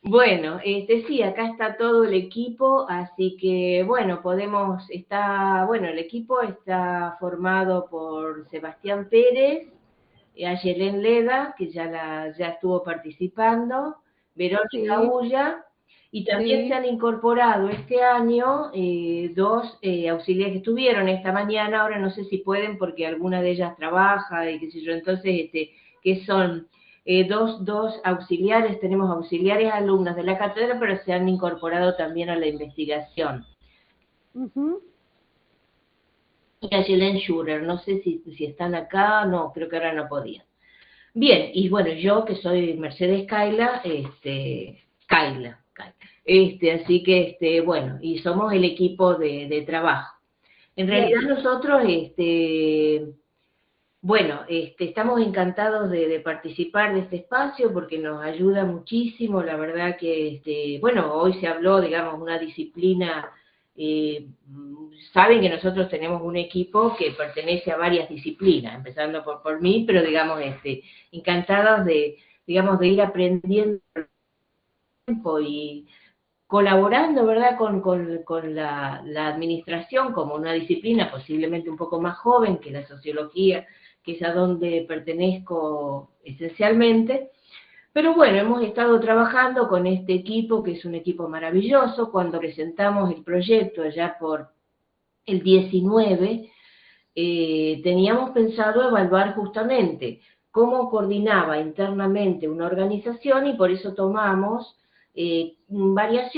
Bueno, sí, acá está todo el equipo, así que bueno, bueno, el equipo está formado por Sebastián Pérez, Ayelén Leda, que ya estuvo participando, Verónica Sí, Ulla, y también se sí. han incorporado este año dos auxiliares que estuvieron esta mañana, ahora no sé si pueden porque alguna de ellas trabaja y qué sé yo, entonces, que son dos auxiliares, tenemos auxiliares alumnas de la cátedra, pero se han incorporado también a la investigación. Ujú. Y Ayelén Schurer, no sé si están acá, no, creo que ahora no podían. Bien, y bueno, yo que soy Mercedes Kaila, así que, bueno, y somos el equipo de trabajo. En realidad Bien. nosotros, bueno, estamos encantados de participar de este espacio porque nos ayuda muchísimo, la verdad que, bueno, hoy se habló, digamos, una disciplina, saben que nosotros tenemos un equipo que pertenece a varias disciplinas, empezando por mí, pero digamos, encantados digamos, de ir aprendiendo tiempo y colaborando, ¿verdad?, con la administración como una disciplina posiblemente un poco más joven que la sociología, que es a donde pertenezco esencialmente. Pero bueno, hemos estado trabajando con este equipo, que es un equipo maravilloso. Cuando presentamos el proyecto allá por el 19, teníamos pensado evaluar justamente cómo coordinaba internamente una organización y por eso tomamos varias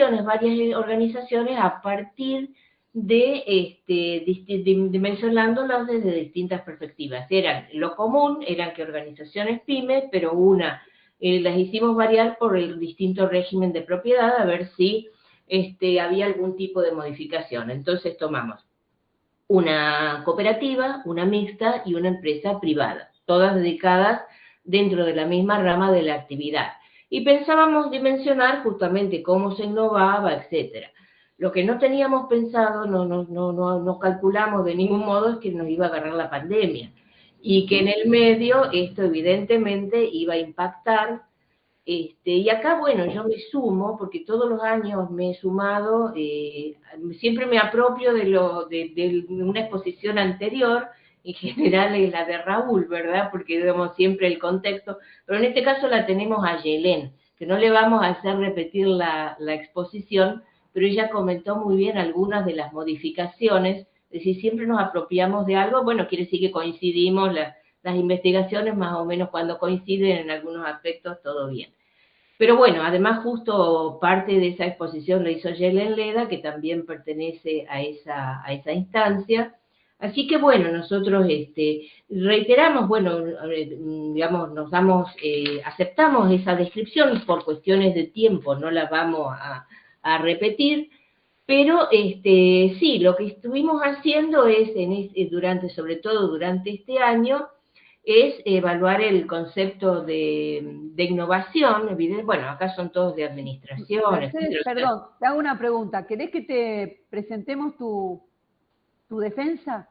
organizaciones a partir dimensionándolas desde distintas perspectivas. Eran lo común, eran que organizaciones pymes, pero las hicimos variar por el distinto régimen de propiedad a ver si había algún tipo de modificación. Entonces tomamos una cooperativa, una mixta y una empresa privada, todas dedicadas dentro de la misma rama de la actividad. Y pensábamos dimensionar justamente cómo se innovaba, etcétera. Lo que no teníamos pensado, no calculamos de ningún modo es que nos iba a agarrar la pandemia y que en Ujú. el medio esto evidentemente iba a impactar y acá, bueno, yo me sumo, porque todos los años me he sumado, siempre me apropio de una exposición anterior, en general es la de Raúl, ¿verdad? Porque vemos siempre el contexto, pero en este caso la tenemos a Yelén, que no le vamos a hacer repetir la exposición, pero ella comentó muy bien algunas de las modificaciones, es decir, siempre nos apropiamos de algo, bueno, quiere decir que coincidimos, las investigaciones más o menos cuando coinciden en algunos aspectos, todo bien. Pero bueno, además justo parte de esa exposición lo hizo Yelen Leda, que también pertenece a esa instancia. Así que bueno, nosotros reiteramos, bueno, digamos, aceptamos esa descripción por cuestiones de tiempo, no la vamos a repetir, pero sí, lo que estuvimos haciendo es, sobre todo durante este año, es evaluar el concepto de innovación. Bueno, acá son todos de administración, Mercedes, etcétera. O sea, perdón, te hago una pregunta. ¿Querés que te presentemos tu defensa?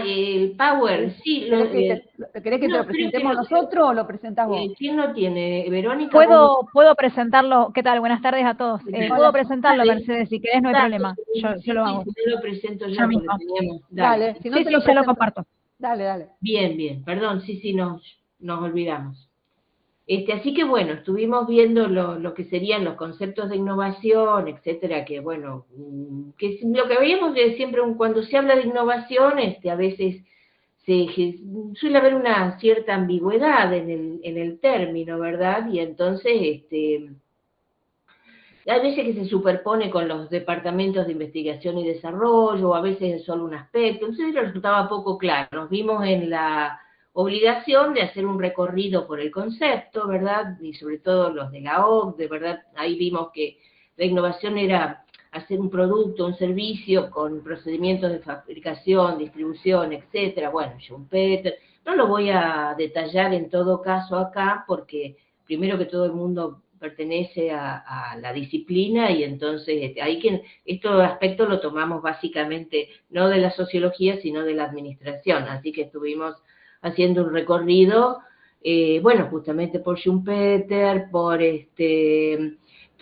el Power, ¿Querés, sí, querés que te lo no, creo que presentemos nosotros o lo presentás vos? ¿quién lo tiene? Verónica, vos. Puedo presentarlo. ¿Qué tal? Buenas tardes a todos. Puedo Hola, presentarlo, Dale, Mercedes, si querés, no hay dale, problema. Yo sí, lo sí, hago sí, yo lo presento ya ya porque mismo. teníamos, dale. dale, si no Sí, te sí, lo ya lo presento. comparto. Dale, dale. Bien, bien, perdón, sí, sí, nos olvidamos. Así que bueno, estuvimos viendo lo que serían los conceptos de innovación, etcétera, que bueno, que es lo que veíamos de siempre cuando se habla de innovación, a veces suele haber una cierta ambigüedad en el término, ¿verdad? Y entonces, hay veces que se superpone con los departamentos de investigación y desarrollo, o a veces es solo un aspecto, entonces resultaba poco claro. Nos vimos en la obligación de hacer un recorrido por el concepto, ¿verdad? Y sobre todo los de la OCDE, ¿verdad? Ahí vimos que la innovación era hacer un producto, un servicio con procedimientos de fabricación, distribución, etcétera. Bueno, Schumpeter, no lo voy a detallar en todo caso acá porque primero que todo el mundo pertenece a la disciplina y entonces ahí que este aspecto lo tomamos básicamente no de la sociología sino de la administración, así que estuvimos haciendo un recorrido, bueno, justamente por Schumpeter, por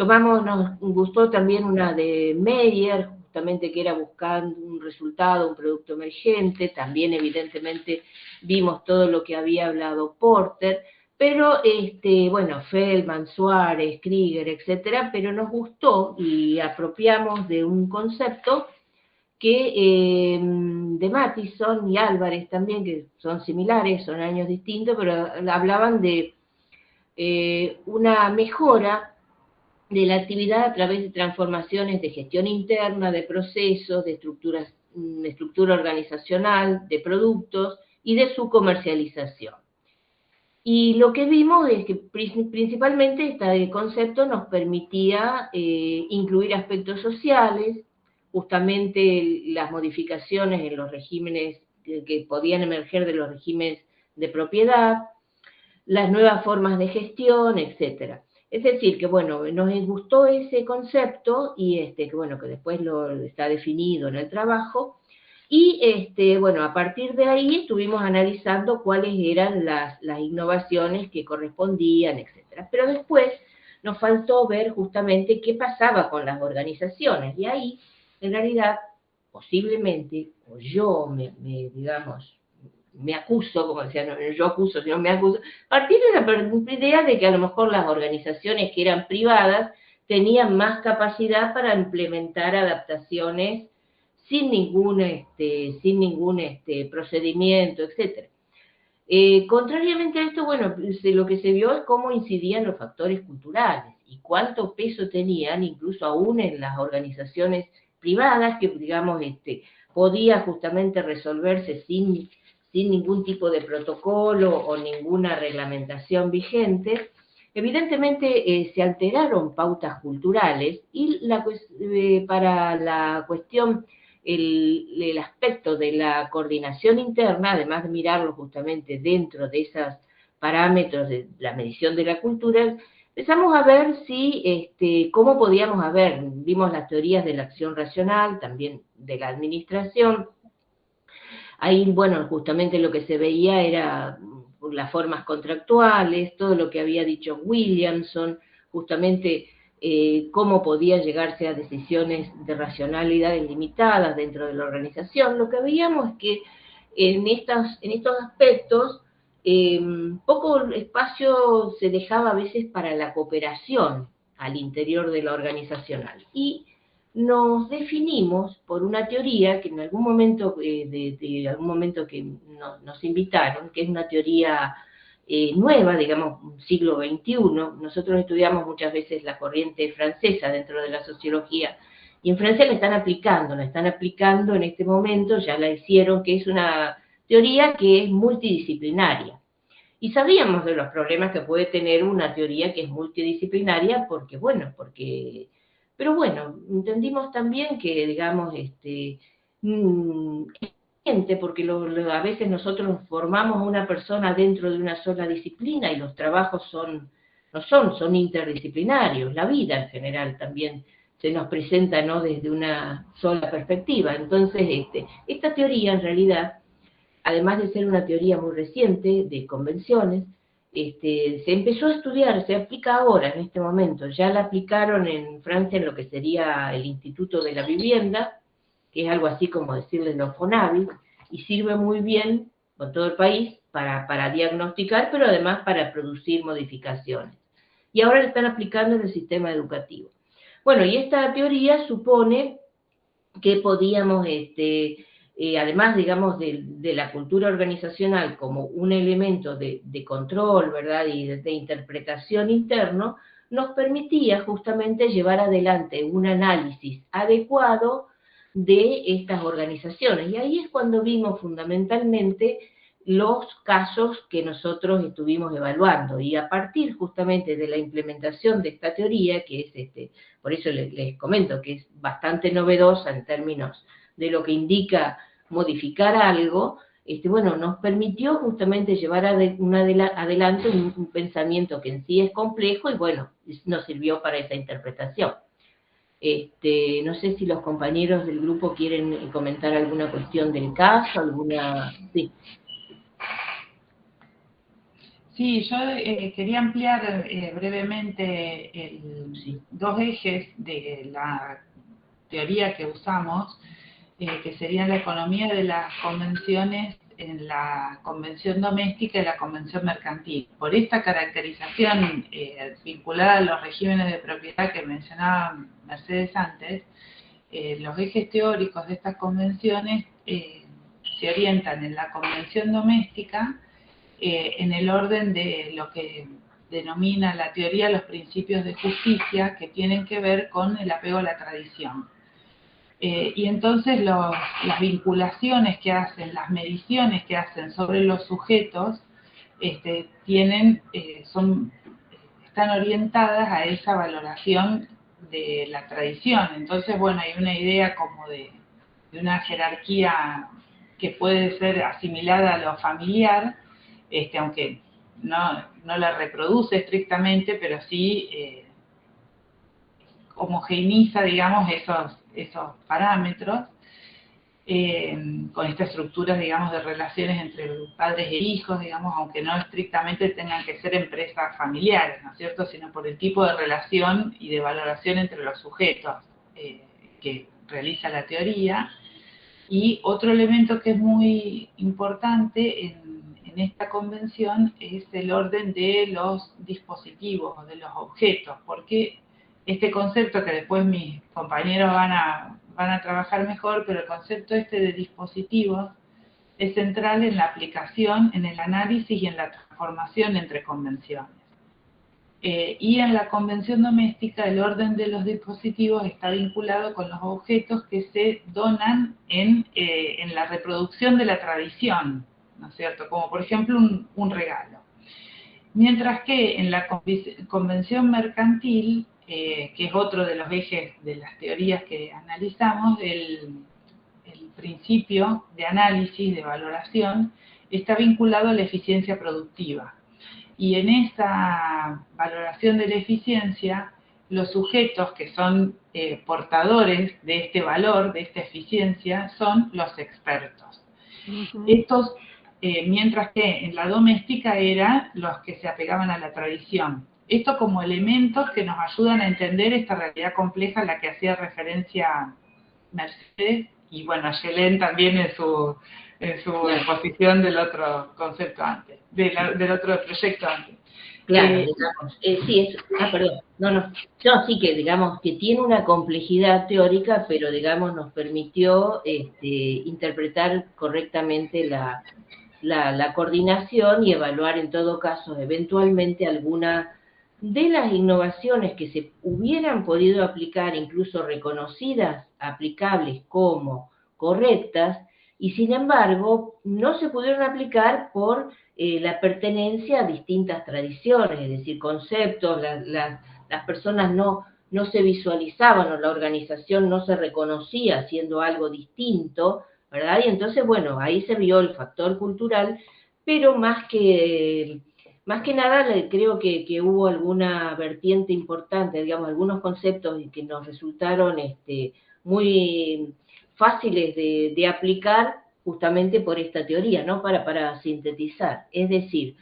Nos gustó también una de Meyer, justamente que era buscando un resultado, un producto emergente. También evidentemente vimos todo lo que había hablado Porter, pero bueno, Feldman, Suárez, Krieger, etcétera, pero nos gustó y apropiamos de un concepto que de Mattison y Álvarez también, que son similares, son años distintos, pero hablaban de una mejora de la actividad a través de transformaciones de gestión interna, de procesos, de estructura organizacional, de productos y de su comercialización. Y lo que vimos es que principalmente este concepto nos permitía incluir aspectos sociales, justamente las modificaciones en los regímenes que podían emerger de los regímenes de propiedad, las nuevas formas de gestión, etcétera. Es decir, que bueno, nos gustó ese concepto y que bueno, que después está definido en el trabajo. Y bueno, a partir de ahí estuvimos analizando cuáles eran las innovaciones que correspondían, etcétera. Pero después nos faltó ver justamente qué pasaba con las organizaciones. Y ahí, en realidad, posiblemente, o yo digamos, me acuso, como decía, no yo acuso, sino me acuso, a partir de la idea de que a lo mejor las organizaciones que eran privadas tenían más capacidad para implementar adaptaciones sin ningún procedimiento, etcétera. Contrariamente a esto, bueno, lo que se vio es cómo incidían los factores culturales y cuánto peso tenían, incluso aún en las organizaciones privadas, que digamos, podía justamente resolverse sin ningún tipo de protocolo o ninguna reglamentación vigente. Evidentemente se alteraron pautas culturales y para la cuestión, el aspecto de la coordinación interna, además de mirarlo justamente dentro de esos parámetros de la medición de la cultura, empezamos a ver cómo podíamos vimos las teorías de la acción racional, también de la administración. Ahí, bueno, justamente lo que se veía era las formas contractuales, todo lo que había dicho Williamson, justamente cómo podía llegarse a decisiones de racionalidad limitadas dentro de la organización. Lo que veíamos es que en estos aspectos poco espacio se dejaba a veces para la cooperación al interior de la organizacional. Y nos definimos por una teoría que en algún momento, algún momento que nos invitaron, que es una teoría nueva, digamos, siglo XXI. Nosotros estudiamos muchas veces la corriente francesa dentro de la sociología, y en Francia la están aplicando en este momento, ya la hicieron, que es una teoría que es multidisciplinaria. Y sabíamos de los problemas que puede tener una teoría que es multidisciplinaria, pero bueno, entendimos también que, digamos, porque a veces nosotros formamos a una persona dentro de una sola disciplina y los trabajos son interdisciplinarios, la vida en general también se nos presenta, ¿no?, desde una sola perspectiva. Entonces, esta teoría en realidad, además de ser una teoría muy reciente de convenciones, se empezó a estudiar, se aplica ahora en este momento, ya la aplicaron en Francia en lo que sería el Instituto de la Vivienda, que es algo así como decirle los FONAVI, y sirve muy bien con todo el país para diagnosticar, pero además para producir modificaciones. Y ahora la están aplicando en el sistema educativo. Bueno, y esta teoría supone que podíamos, además, digamos, de la cultura organizacional como un elemento de control, ¿verdad?, y de interpretación interno, nos permitía justamente llevar adelante un análisis adecuado de estas organizaciones. Y ahí es cuando vimos fundamentalmente los casos que nosotros estuvimos evaluando. Y a partir justamente de la implementación de esta teoría, que es por eso les comento que es bastante novedosa en términos de lo que indica modificar algo, bueno, nos permitió justamente llevar adelante un pensamiento que en sí es complejo y bueno, nos sirvió para esa interpretación. No sé si los compañeros del grupo quieren comentar alguna cuestión del caso, alguna... Sí. Sí, yo quería ampliar brevemente dos ejes de la teoría que usamos, que serían la economía de las convenciones en la convención doméstica y la convención mercantil. Por esta caracterización vinculada a los regímenes de propiedad que mencionaba Mercedes antes, los ejes teóricos de estas convenciones se orientan en la convención doméstica en el orden de lo que denomina la teoría los principios de justicia, que tienen que ver con el apego a la tradición. Y entonces las vinculaciones que hacen, las mediciones que hacen sobre los sujetos, están orientadas a esa valoración de la tradición. Entonces, bueno, hay una idea como de una jerarquía que puede ser asimilada a lo familiar, aunque no la reproduce estrictamente, pero sí homogeneiza, digamos, esos parámetros, con esta estructura, digamos, de relaciones entre padres e hijos, digamos, aunque no estrictamente tengan que ser empresas familiares, ¿no es cierto?, sino por el tipo de relación y de valoración entre los sujetos que realiza la teoría. Y otro elemento que es muy importante en esta convención es el orden de los dispositivos, de los objetos, porque este concepto que después mis compañeros van a trabajar mejor, pero el concepto de dispositivos es central en la aplicación, en el análisis y en la transformación entre convenciones. Y en la convención doméstica el orden de los dispositivos está vinculado con los objetos que se donan en la reproducción de la tradición, ¿no es cierto? Como por ejemplo un regalo. Mientras que en la convención mercantil, que es otro de los ejes de las teorías que analizamos, el principio de análisis, de valoración, está vinculado a la eficiencia productiva. Y en esa valoración de la eficiencia, los sujetos que son portadores de este valor, de esta eficiencia, son los expertos. Estos, mientras que en la doméstica eran los que se apegaban a la tradición. Esto como elementos que nos ayudan a entender esta realidad compleja a la que hacía referencia Mercedes, y bueno, Yelén también en su exposición del otro concepto antes, del otro proyecto antes. Claro, digamos, sí, perdón, no, sí que digamos que tiene una complejidad teórica, pero digamos nos permitió interpretar correctamente la coordinación y evaluar en todo caso eventualmente alguna de las innovaciones que se hubieran podido aplicar, incluso reconocidas, aplicables como correctas, y sin embargo no se pudieron aplicar por la pertenencia a distintas tradiciones, es decir, conceptos, las personas no se visualizaban o la organización no se reconocía haciendo algo distinto, ¿verdad? Y entonces, bueno, ahí se vio el factor cultural, pero más que nada creo que hubo alguna vertiente importante, digamos, algunos conceptos que nos resultaron muy fáciles de aplicar justamente por esta teoría, ¿no? Para sintetizar. Es decir,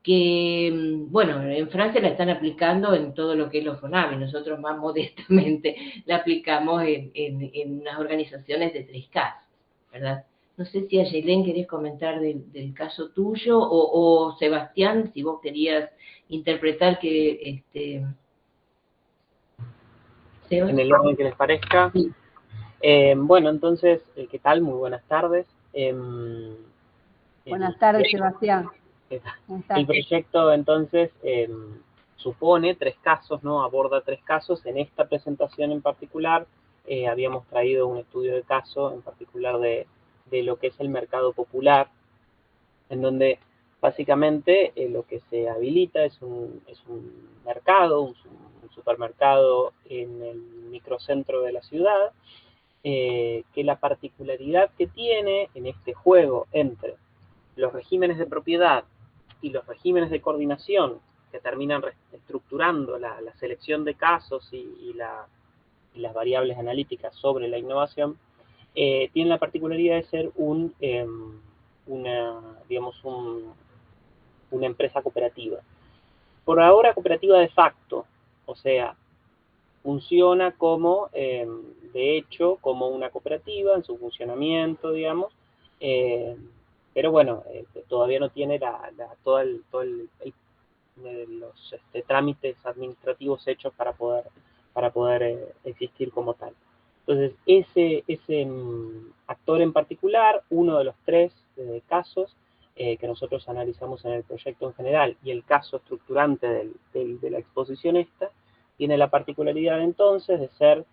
que, bueno, en Francia la están aplicando en todo lo que es los FONAVE, nosotros más modestamente la aplicamos en unas organizaciones de 3 casas, ¿verdad? No sé si a Yelén querés comentar del caso tuyo, o Sebastián, si vos querías interpretar que... En el orden que les parezca. Sí. Bueno, entonces, ¿qué tal? Muy buenas tardes. Buenas tardes, Sebastián. El proyecto, entonces, supone 3 casos, ¿no? Aborda 3 casos. En esta presentación en particular, habíamos traído un estudio de caso, en particular de lo que es el mercado popular, en donde básicamente lo que se habilita es un mercado, un supermercado en el microcentro de la ciudad, que la particularidad que tiene en este juego entre los regímenes de propiedad y los regímenes de coordinación que terminan estructurando la selección de casos y las variables analíticas sobre la innovación, tiene la particularidad de ser una empresa cooperativa. Por ahora cooperativa de facto, o sea, funciona como, de hecho, como una cooperativa en su funcionamiento, digamos, pero bueno, todavía no tiene los trámites administrativos hechos para poder existir como tal. Entonces, ese actor en particular, uno de los 3 casos que nosotros analizamos en el proyecto en general, y el caso estructurante de la exposición esta, tiene la particularidad entonces de ser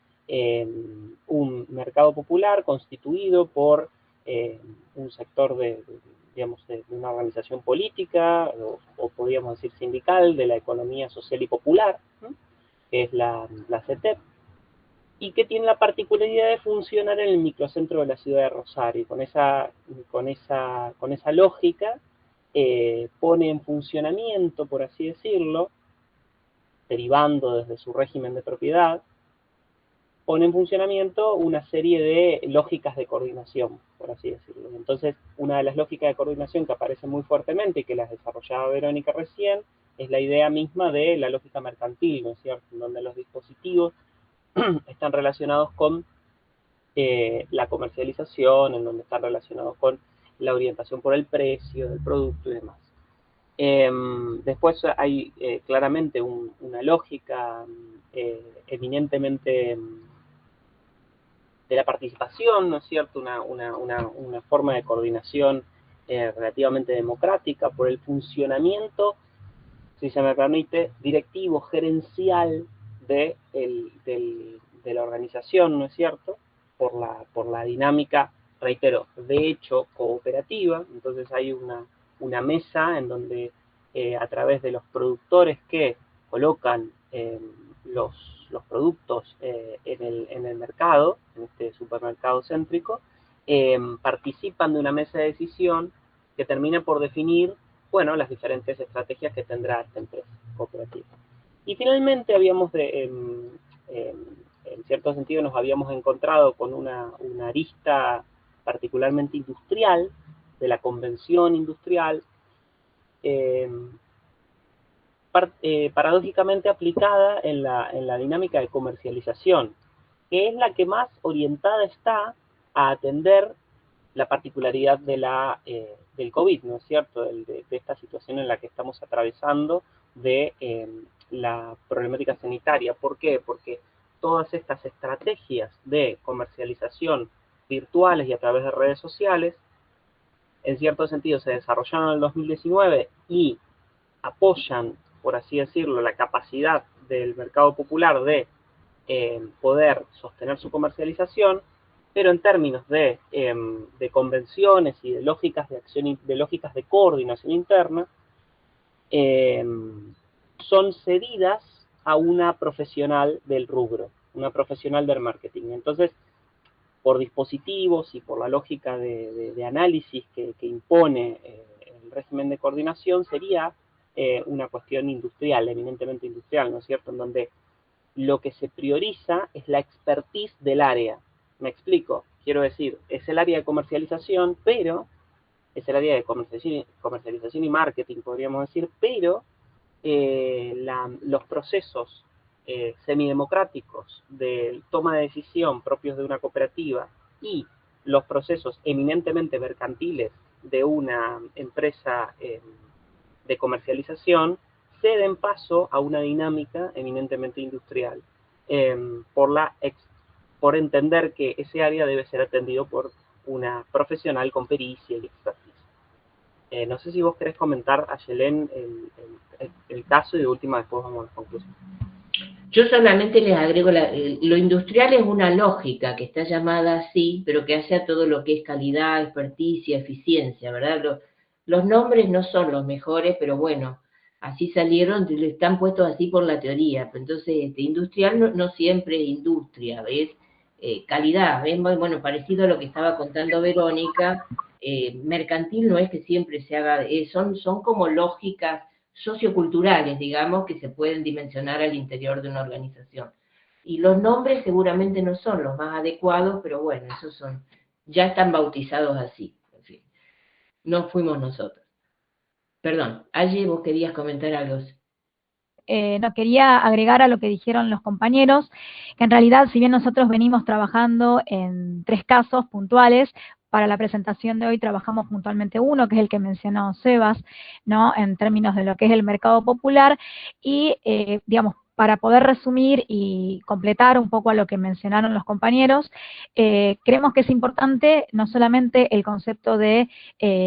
un mercado popular constituido por un sector digamos, de una organización política, o podríamos decir sindical, de la economía social y popular, ¿no?, que es la CETEP, y que tiene la particularidad de funcionar en el microcentro de la ciudad de Rosario. Con esa lógica pone en funcionamiento, por así decirlo, derivando desde su régimen de propiedad, pone en funcionamiento una serie de lógicas de coordinación, por así decirlo. Entonces, una de las lógicas de coordinación que aparece muy fuertemente y que las desarrollaba Verónica recién, es la idea misma de la lógica mercantil, ¿no es cierto?, en donde los dispositivos están relacionados con la comercialización, en donde están relacionados con la orientación por el precio del producto y demás. Después hay claramente una lógica eminentemente de la participación, ¿no es cierto?, una forma de coordinación relativamente democrática por el funcionamiento, si se me permite, directivo, gerencial de la organización, ¿no es cierto?, por la dinámica, reitero, de hecho cooperativa. Entonces hay una mesa en donde a través de los productores que colocan los productos en el mercado, en este supermercado céntrico, participan de una mesa de decisión que termina por definir, bueno, las diferentes estrategias que tendrá esta empresa cooperativa. Y finalmente en cierto sentido nos habíamos encontrado con una arista particularmente industrial, de la convención industrial, paradójicamente aplicada en la dinámica de comercialización, que es la que más orientada está a atender la particularidad del COVID, ¿no es cierto?, de esta situación en la que estamos atravesando de la problemática sanitaria. ¿Por qué? Porque todas estas estrategias de comercialización virtuales y a través de redes sociales, en cierto sentido, se desarrollaron en el 2019 y apoyan, por así decirlo, la capacidad del mercado popular de poder sostener su comercialización, pero en términos de convenciones y de lógicas de acción, de lógicas de coordinación interna, son cedidas a una profesional del rubro, una profesional del marketing. Entonces, por dispositivos y por la lógica de análisis que impone el régimen de coordinación, sería una cuestión industrial, eminentemente industrial, ¿no es cierto?, en donde lo que se prioriza es la expertise del área. Me explico, quiero decir, es el área de comercialización, pero es el área de comercialización y marketing, podríamos decir, pero los procesos semidemocráticos de toma de decisión propios de una cooperativa y los procesos eminentemente mercantiles de una empresa de comercialización ceden paso a una dinámica eminentemente industrial, por entender que ese área debe ser atendido por una profesional con pericia y expertise. No sé si vos querés comentar, Ayelén, el caso, y de última después vamos a la conclusión. Yo solamente les agrego, lo industrial es una lógica que está llamada así, pero que hace a todo lo que es calidad, experticia, eficiencia, ¿verdad? Los nombres no son los mejores, pero bueno, así salieron, están puestos así por la teoría. Entonces, industrial no siempre es industria, ¿ves? Calidad, ¿ves? Bueno, parecido a lo que estaba contando Verónica, mercantil no es que siempre se haga, son como lógicas socioculturales, digamos, que se pueden dimensionar al interior de una organización. Y los nombres seguramente no son los más adecuados, pero bueno, esos ya están bautizados así. En fin, no fuimos nosotros. Perdón, Aye, vos querías comentar algo. No, quería agregar a lo que dijeron los compañeros, que en realidad, si bien nosotros venimos trabajando en 3 casos puntuales, para la presentación de hoy trabajamos puntualmente uno, que es el que mencionó Sebas, ¿no? En términos de lo que es el mercado popular, y digamos, para poder resumir y completar un poco a lo que mencionaron los compañeros, creemos que es importante no solamente el concepto de,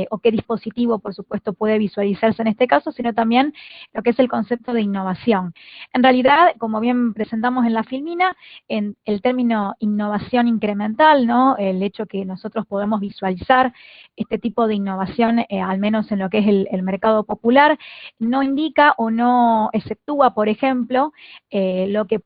o qué dispositivo, por supuesto, puede visualizarse en este caso, sino también lo que es el concepto de innovación. En realidad, como bien presentamos en la filmina, en el término innovación incremental, ¿no? El hecho que nosotros podemos visualizar este tipo de innovación, al menos en lo que es el mercado popular, no indica o no exceptúa, por ejemplo, lo que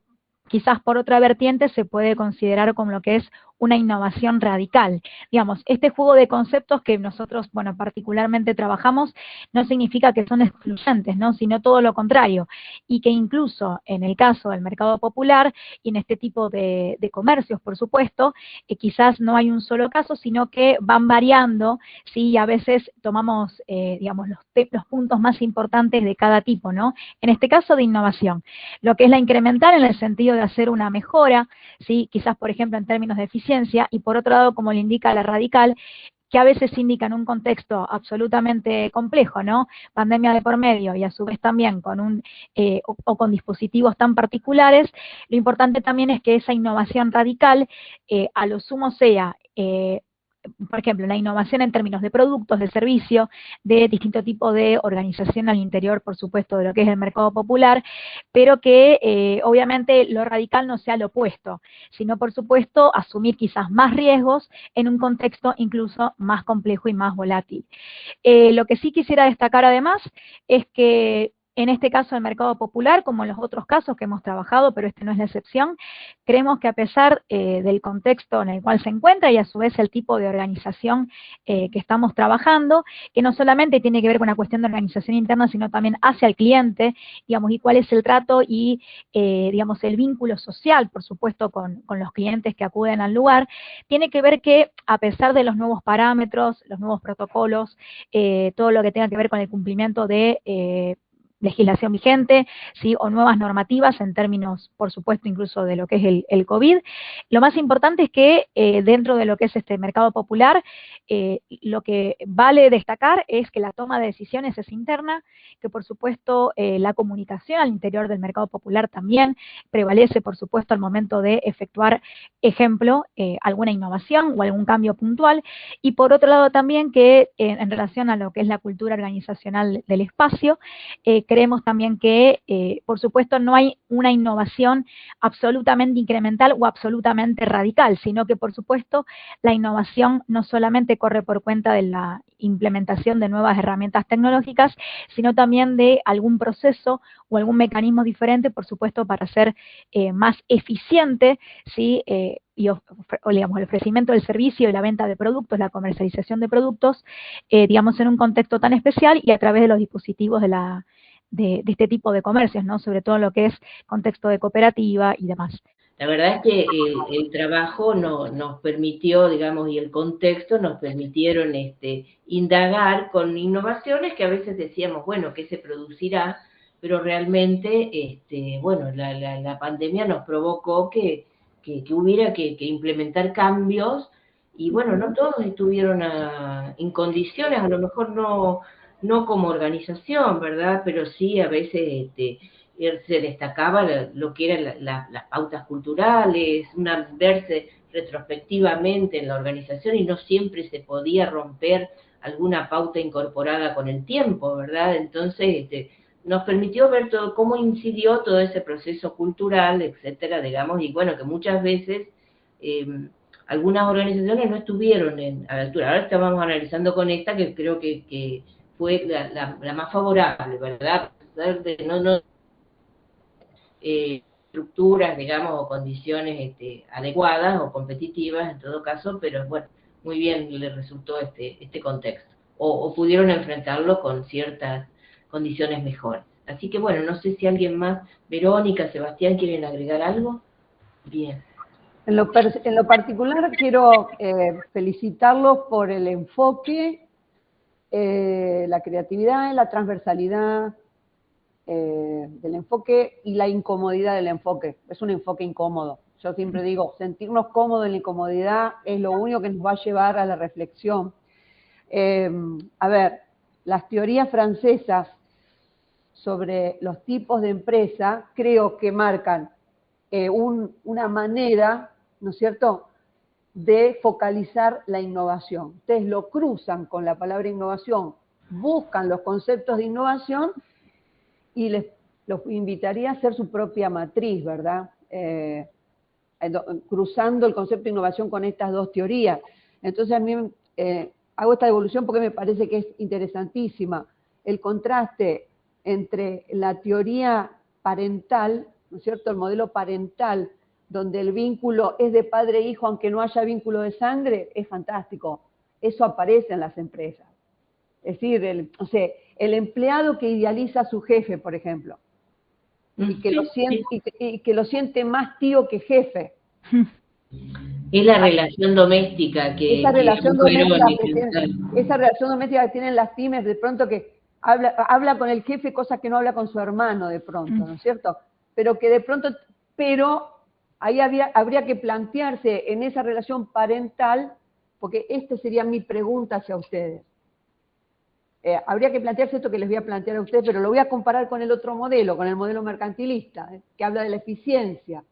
quizás por otra vertiente se puede considerar como lo que es una innovación radical. Digamos, este juego de conceptos que nosotros, bueno, particularmente trabajamos, no significa que son excluyentes, ¿no? Sino todo lo contrario, y que incluso en el caso del mercado popular y en este tipo de comercios, por supuesto, quizás no hay un solo caso, sino que van variando, ¿sí? Y a veces tomamos, digamos, los puntos más importantes de cada tipo, ¿no? En este caso de innovación. Lo que es la incremental en el sentido de hacer una mejora, ¿sí? Quizás, por ejemplo, en términos de eficiencia, y por otro lado, como le indica la radical, que a veces indica en un contexto absolutamente complejo, ¿no? Pandemia de por medio y a su vez también con o con dispositivos tan particulares, lo importante también es que esa innovación radical a lo sumo sea por ejemplo, la innovación en términos de productos, de servicio, de distinto tipo de organización al interior, por supuesto, de lo que es el mercado popular, pero que obviamente lo radical no sea lo opuesto, sino, por supuesto, asumir quizás más riesgos en un contexto incluso más complejo y más volátil. Lo que sí quisiera destacar además es que en este caso el mercado popular, como en los otros casos que hemos trabajado, pero este no es la excepción, creemos que a pesar del contexto en el cual se encuentra y a su vez el tipo de organización que estamos trabajando, que no solamente tiene que ver con una cuestión de organización interna, sino también hacia el cliente, digamos, y cuál es el trato y, digamos, el vínculo social, por supuesto, con los clientes que acuden al lugar, tiene que ver que a pesar de los nuevos parámetros, los nuevos protocolos, todo lo que tenga que ver con el cumplimiento de legislación vigente, ¿sí? O nuevas normativas en términos, por supuesto, incluso de lo que es el COVID. Lo más importante es que dentro de lo que es este mercado popular, lo que vale destacar es que la toma de decisiones es interna, que por supuesto la comunicación al interior del mercado popular también prevalece, por supuesto, al momento de efectuar, ejemplo, alguna innovación o algún cambio puntual, y por otro lado también que en relación a lo que es la cultura organizacional del espacio, creemos también que, por supuesto, no hay una innovación absolutamente incremental o absolutamente radical, sino que, por supuesto, la innovación no solamente corre por cuenta de la implementación de nuevas herramientas tecnológicas, sino también de algún proceso o algún mecanismo diferente, por supuesto, para ser más eficiente, ¿sí? Y digamos, el ofrecimiento del servicio y la venta de productos, la comercialización de productos, digamos, en un contexto tan especial y a través de los dispositivos de este tipo de comercios, ¿no? Sobre todo en lo que es contexto de cooperativa y demás. La verdad es que el trabajo nos permitió, digamos, y el contexto nos permitieron indagar con innovaciones que a veces decíamos, bueno, ¿qué se producirá? Pero realmente, bueno, la pandemia nos provocó que hubiera que implementar cambios y bueno, no todos estuvieron en condiciones, a lo mejor no como organización, ¿verdad? Pero sí a veces se destacaba lo que eran las pautas culturales, verse retrospectivamente en la organización y no siempre se podía romper alguna pauta incorporada con el tiempo, ¿verdad? Entonces, nos permitió ver todo cómo incidió todo ese proceso cultural, etcétera, digamos, y bueno, que muchas veces algunas organizaciones no estuvieron a la altura. Ahora estábamos analizando con esta, que creo que fue la más favorable, ¿verdad? De no estructuras, digamos, o condiciones adecuadas o competitivas en todo caso, pero bueno, muy bien le resultó este contexto. O pudieron enfrentarlo con ciertas condiciones mejores. Así que bueno, no sé si alguien más, Verónica, Sebastián, ¿quieren agregar algo? Bien. En lo particular quiero felicitarlos por el enfoque la creatividad, la transversalidad del enfoque y la incomodidad del enfoque. Es un enfoque incómodo. Yo siempre digo, sentirnos cómodos en la incomodidad es lo único que nos va a llevar a la reflexión. A ver, las teorías francesas sobre los tipos de empresa creo que marcan una manera, ¿no es cierto?, de focalizar la innovación. Ustedes lo cruzan con la palabra innovación, buscan los conceptos de innovación y los invitaría a hacer su propia matriz, ¿verdad? Cruzando el concepto de innovación con estas dos teorías. Entonces a mí hago esta devolución porque me parece que es interesantísima. El contraste entre la teoría parental, ¿no es cierto?, el modelo parental, donde el vínculo es de padre e hijo, aunque no haya vínculo de sangre, es fantástico. Eso aparece en las empresas. Es decir, el empleado que idealiza a su jefe, por ejemplo, y que lo siente más tío que jefe. Es la relación doméstica que... Esa relación doméstica que tienen las pymes, de pronto que habla con el jefe cosas que no habla con su hermano, de pronto, ¿no es cierto? Pero que de pronto... Ahí habría que plantearse en esa relación parental, porque esta sería mi pregunta hacia ustedes. Habría que plantearse esto que les voy a plantear a ustedes, pero lo voy a comparar con el otro modelo, con el modelo mercantilista, que habla de la eficiencia,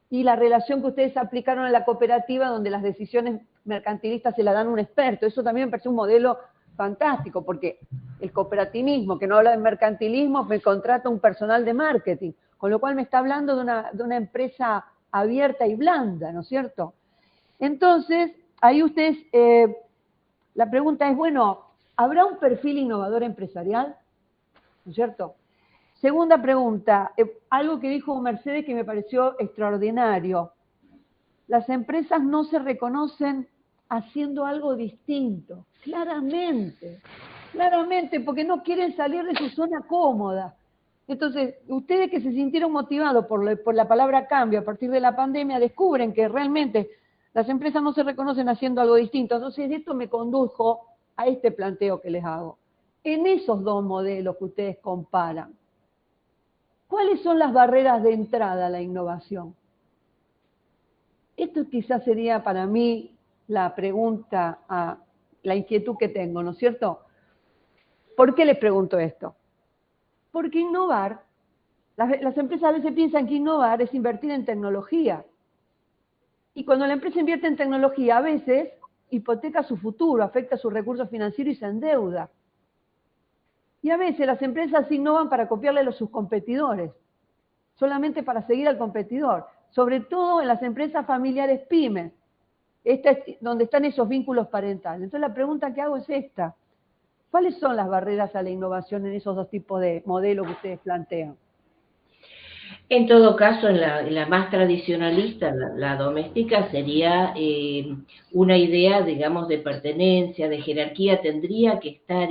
y la relación que ustedes aplicaron en la cooperativa, donde las decisiones mercantilistas se las dan un experto. Eso también me parece un modelo fantástico, porque el cooperativismo, que no habla de mercantilismo, me contrata un personal de marketing, con lo cual me está hablando de una empresa abierta y blanda, ¿no es cierto? Entonces, ahí ustedes, la pregunta es, bueno, ¿habrá un perfil innovador empresarial? ¿No es cierto? Segunda pregunta, algo que dijo Mercedes que me pareció extraordinario. Las empresas no se reconocen haciendo algo distinto, claramente, porque no quieren salir de su zona cómoda. Entonces, ustedes que se sintieron motivados por la palabra cambio a partir de la pandemia, descubren que realmente las empresas no se reconocen haciendo algo distinto. Entonces, esto me condujo a este planteo que les hago. En esos dos modelos que ustedes comparan, ¿cuáles son las barreras de entrada a la innovación? Esto quizás sería para mí la pregunta, la inquietud que tengo, ¿no es cierto? ¿Por qué les pregunto esto? Porque innovar, las empresas a veces piensan que innovar es invertir en tecnología. Y cuando la empresa invierte en tecnología, a veces hipoteca su futuro, afecta sus recursos financieros y se endeuda. Y a veces las empresas innovan para copiarle a sus competidores, solamente para seguir al competidor, sobre todo en las empresas familiares pymes, donde están esos vínculos parentales. Entonces la pregunta que hago es esta: ¿cuáles son las barreras a la innovación en esos dos tipos de modelos que ustedes plantean? En todo caso, en la más tradicionalista, la doméstica, sería una idea, digamos, de pertenencia, de jerarquía, tendría que estar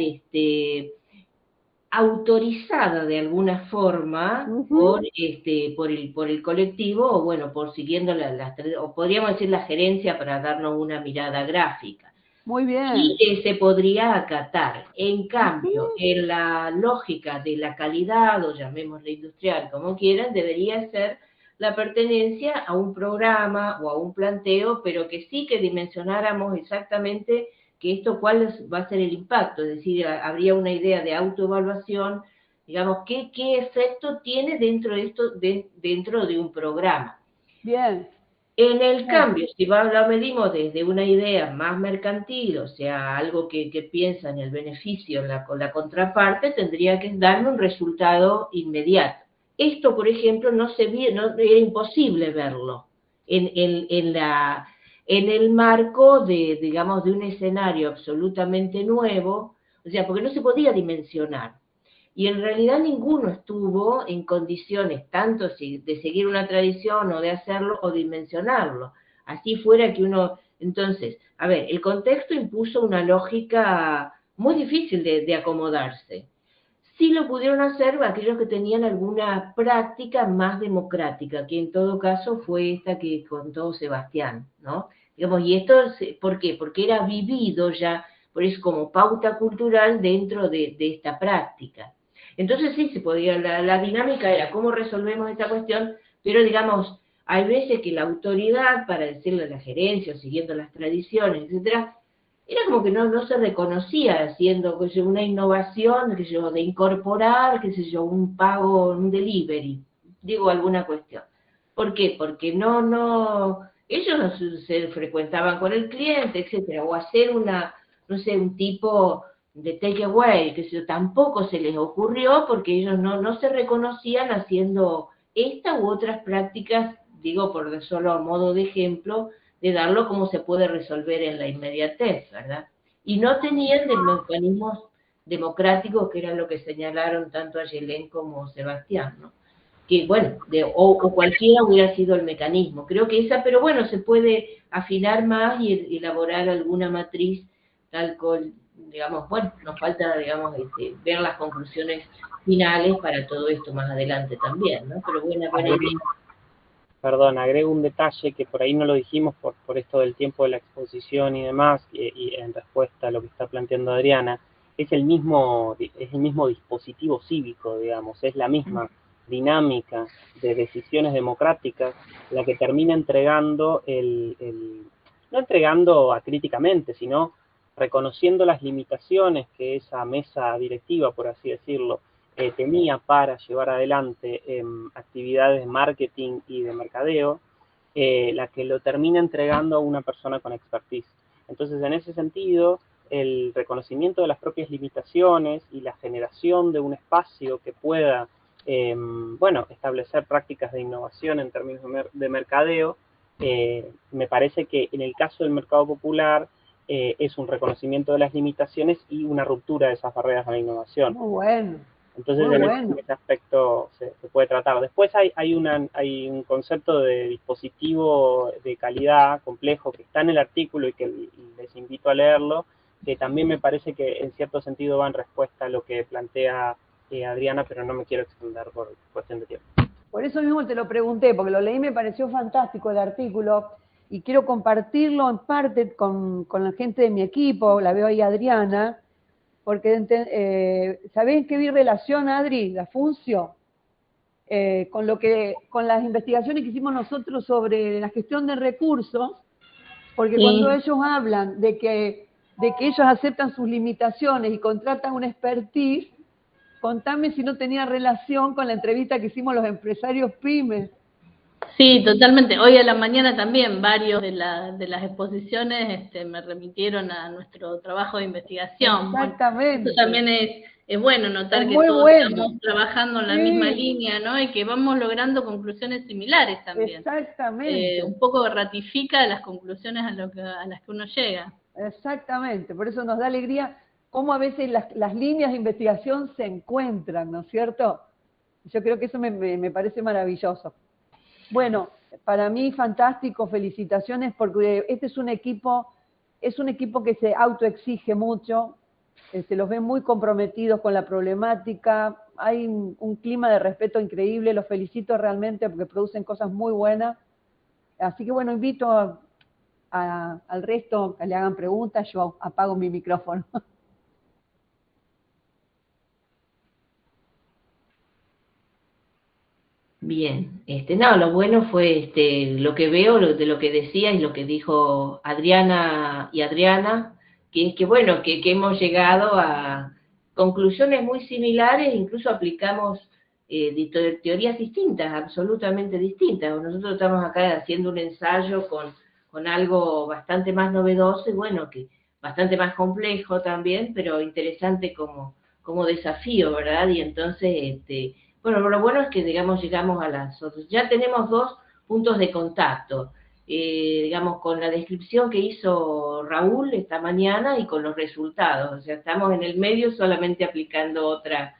autorizada de alguna forma por el colectivo, o bueno, por siguiendo o podríamos decir la gerencia para darnos una mirada gráfica. Muy bien. Y se podría acatar. En cambio, en la lógica de la calidad, o llamémosla industrial, como quieran, debería ser la pertenencia a un programa o a un planteo, pero que sí que dimensionáramos exactamente que esto cuál va a ser el impacto, es decir, habría una idea de autoevaluación, digamos, qué efecto tiene dentro de esto, dentro de un programa. Bien. En el cambio, si lo medimos desde una idea más mercantil, o sea, algo que piensa en el beneficio, con la contraparte, tendría que darme un resultado inmediato. Esto, por ejemplo, era imposible verlo en el marco de, digamos, de un escenario absolutamente nuevo, o sea, porque no se podía dimensionar. Y en realidad ninguno estuvo en condiciones tanto de seguir una tradición o de hacerlo o dimensionarlo. Así fuera que uno... Entonces, a ver, el contexto impuso una lógica muy difícil de acomodarse. Sí lo pudieron hacer aquellos que tenían alguna práctica más democrática, que en todo caso fue esta que contó Sebastián, ¿no? Digamos, y esto, ¿por qué? Porque era vivido ya, por eso como pauta cultural dentro de esta práctica. Entonces sí, se podía, la dinámica era cómo resolvemos esta cuestión, pero digamos, hay veces que la autoridad, para decirle a la gerencia, siguiendo las tradiciones, etcétera, era como que no se reconocía haciendo una innovación, de incorporar, un pago, un delivery, digo alguna cuestión. ¿Por qué? Porque ellos no se frecuentaban con el cliente, etcétera, o hacer un tipo de takeaway, tampoco se les ocurrió porque ellos no se reconocían haciendo esta u otras prácticas, digo por solo modo de ejemplo, de darlo como se puede resolver en la inmediatez, ¿verdad? Y no tenían de mecanismos democráticos, que era lo que señalaron tanto Ayelén como Sebastián, ¿no? Que bueno, o cualquiera hubiera sido el mecanismo. Creo que pero bueno, se puede afinar más y elaborar alguna matriz tal cual, digamos, bueno, nos falta, digamos, ver las conclusiones finales para todo esto más adelante también, ¿no? Pero buena idea. Perdón, agrego un detalle que por ahí no lo dijimos por esto del tiempo de la exposición y demás, y en respuesta a lo que está planteando Adriana, es el mismo dispositivo cívico, digamos, es la misma dinámica de decisiones democráticas la que termina entregando no entregando acríticamente, sino reconociendo las limitaciones que esa mesa directiva, por así decirlo, tenía para llevar adelante actividades de marketing y de mercadeo, la que lo termina entregando a una persona con expertise. Entonces, en ese sentido, el reconocimiento de las propias limitaciones y la generación de un espacio que pueda, establecer prácticas de innovación en términos de mercadeo, me parece que en el caso del mercado popular es un reconocimiento de las limitaciones y una ruptura de esas barreras a la innovación. Muy bueno. Entonces, en ese aspecto se puede tratar. Después hay un concepto de dispositivo de calidad complejo que está en el artículo y que les invito a leerlo, que también me parece que en cierto sentido va en respuesta a lo que plantea Adriana, pero no me quiero extender por cuestión de tiempo. Por eso mismo te lo pregunté, porque lo leí y me pareció fantástico el artículo, y quiero compartirlo en parte con la gente de mi equipo, la veo ahí Adriana, porque ¿sabés qué vi relación, Adri, la función? Con las investigaciones que hicimos nosotros sobre la gestión de recursos, porque cuando ellos hablan de que ellos aceptan sus limitaciones y contratan un expertise, contame si no tenía relación con la entrevista que hicimos los empresarios pymes. Sí, totalmente. Hoy a la mañana también varios de las exposiciones me remitieron a nuestro trabajo de investigación. Exactamente. Bueno, eso también es bueno notar que todos estamos trabajando en la misma línea, ¿no? Y que vamos logrando conclusiones similares también. Exactamente. Un poco ratifica las conclusiones a las que uno llega. Exactamente. Por eso nos da alegría cómo a veces las líneas de investigación se encuentran, ¿no es cierto? Yo creo que eso me parece maravilloso. Bueno, para mí fantástico, felicitaciones, porque este es un equipo que se autoexige mucho, los ven muy comprometidos con la problemática, hay un clima de respeto increíble, los felicito realmente porque producen cosas muy buenas. Así que bueno, invito al resto que le hagan preguntas, yo apago mi micrófono. Bien, lo bueno fue lo que veo, de lo que decía y lo que dijo Adriana y Adriana, que es que bueno, que hemos llegado a conclusiones muy similares, incluso aplicamos teorías distintas, absolutamente distintas. Nosotros estamos acá haciendo un ensayo con algo bastante más novedoso y bueno, que bastante más complejo también, pero interesante como desafío, ¿verdad? Y entonces, bueno, lo bueno es que, digamos, llegamos a ya tenemos 2 puntos de contacto, digamos, con la descripción que hizo Raúl esta mañana y con los resultados. O sea, estamos en el medio solamente aplicando otra